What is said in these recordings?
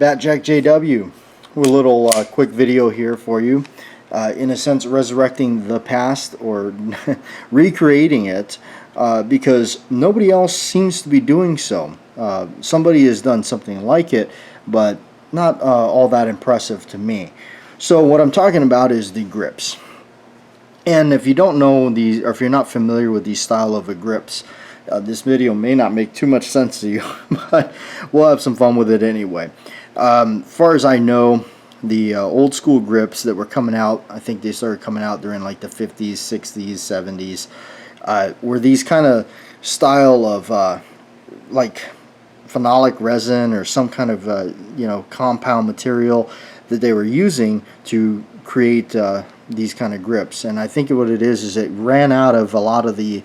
BATJAC J.W. with a little quick video here for you. In a sense, resurrecting the past or recreating it because nobody else seems to be doing so. Somebody has done something like it, but not all that impressive to me. So what I'm talking about is the grips. And if you don't know these, or if you're not familiar with these style of grips, this video may not make too much sense to you, but we'll have some fun with it anyway. Far as I know, the old school grips that were coming out, I think they started coming out during like the 50s, 60s, 70s, were these kind of style of like phenolic resin or some kind of compound material that they were using to create these kind of grips. And I think what it is it ran out of a lot of the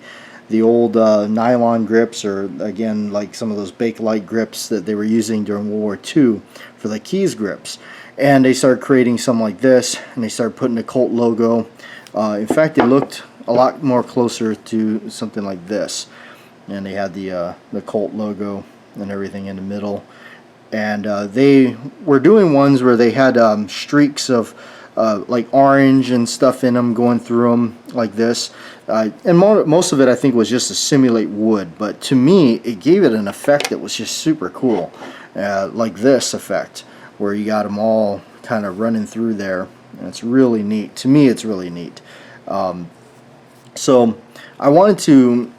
old nylon grips, or again like some of those Bakelite grips that they were using during World War II for the keys grips. And they started creating some like this, and they started putting the Colt logo. In fact, it looked a lot more closer to something like this, and they had the Colt logo and everything in the middle. And they were doing ones where they had streaks of like orange and stuff in them going through them like this, and most of it I think was just to simulate wood, but to me it gave it an effect that was just super cool, like this effect where you got them all kind of running through there, and it's really neat. To me it's really neat. So I wanted to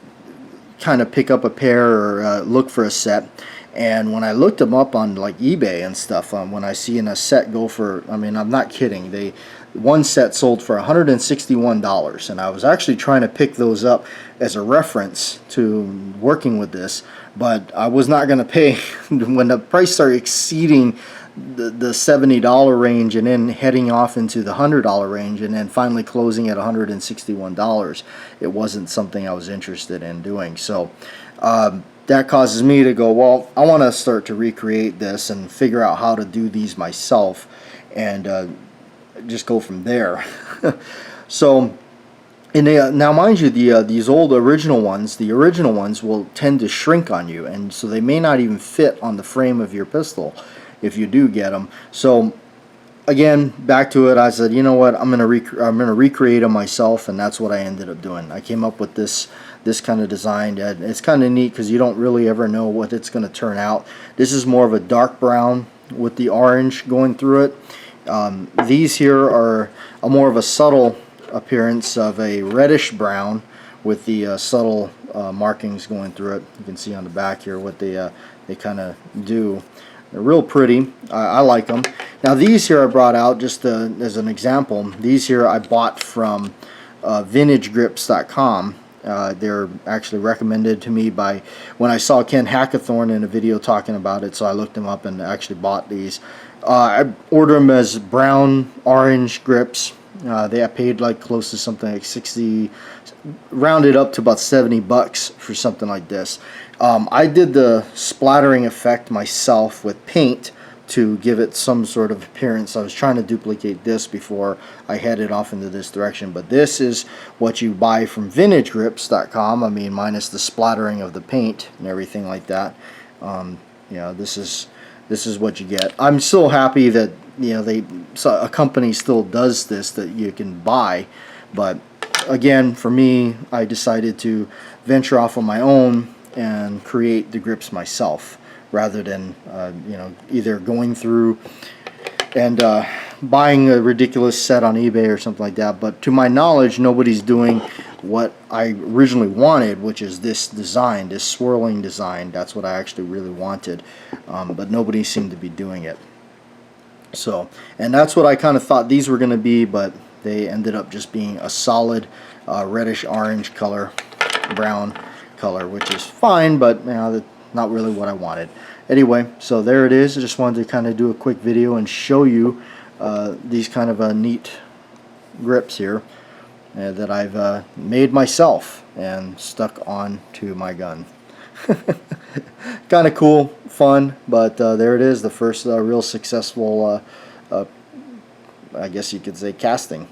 kind of pick up a pair or look for a set. And when I looked them up on like eBay and stuff, when I see a set go for, I mean, I'm not kidding, one set sold for $161, and I was actually trying to pick those up as a reference to working with this, but I was not going to pay when the price started exceeding the $70 range and then heading off into the $100 range and then finally closing at $161. It wasn't something I was interested in doing. So that causes me to go, well, I want to start to recreate this and figure out how to do these myself and just go from there. So, and now mind you, these old original ones, the original ones will tend to shrink on you, and so they may not even fit on the frame of your pistol if you do get them. So again, back to it, I said, you know what, I'm gonna recreate them myself, and that's what I ended up doing. I came up with this kind of design. It's kind of neat because you don't really ever know what it's going to turn out. This is more of a dark brown with the orange going through it. These here are more of a subtle appearance of a reddish brown with the subtle markings going through it. You can see on the back here what they kind of do. They're real pretty. I like them. Now these here I brought out just as an example. These here I bought from vintagegrips.com. They're actually recommended to me by when I saw Ken Hackathorn in a video talking about it, so I looked them up and actually bought these. I ordered them as brown orange grips. I paid like close to something like 60, rounded up to about 70 bucks for something like this. I did the splattering effect myself with paint to give it some sort of appearance. I was trying to duplicate this before I headed off into this direction, but this is what you buy from vintagegrips.com. I mean, minus the splattering of the paint and everything like that. This is what you get. I'm still happy that a company still does this that you can buy, but again, for me, I decided to venture off on my own and create the grips myself, rather than either going through and buying a ridiculous set on eBay or something like that. But to my knowledge, nobody's doing what I originally wanted, which is this design, this swirling design. That's what I actually really wanted, but nobody seemed to be doing it. So, and that's what I kind of thought these were going to be, but they ended up just being a solid reddish orange color, brown color, which is fine, but not really what I wanted. Anyway, so there it is. I just wanted to kind of do a quick video and show you these kind of neat grips here that I've made myself and stuck on to my gun. Kind of cool, fun, but there it is, the first real successful, I guess you could say, casting.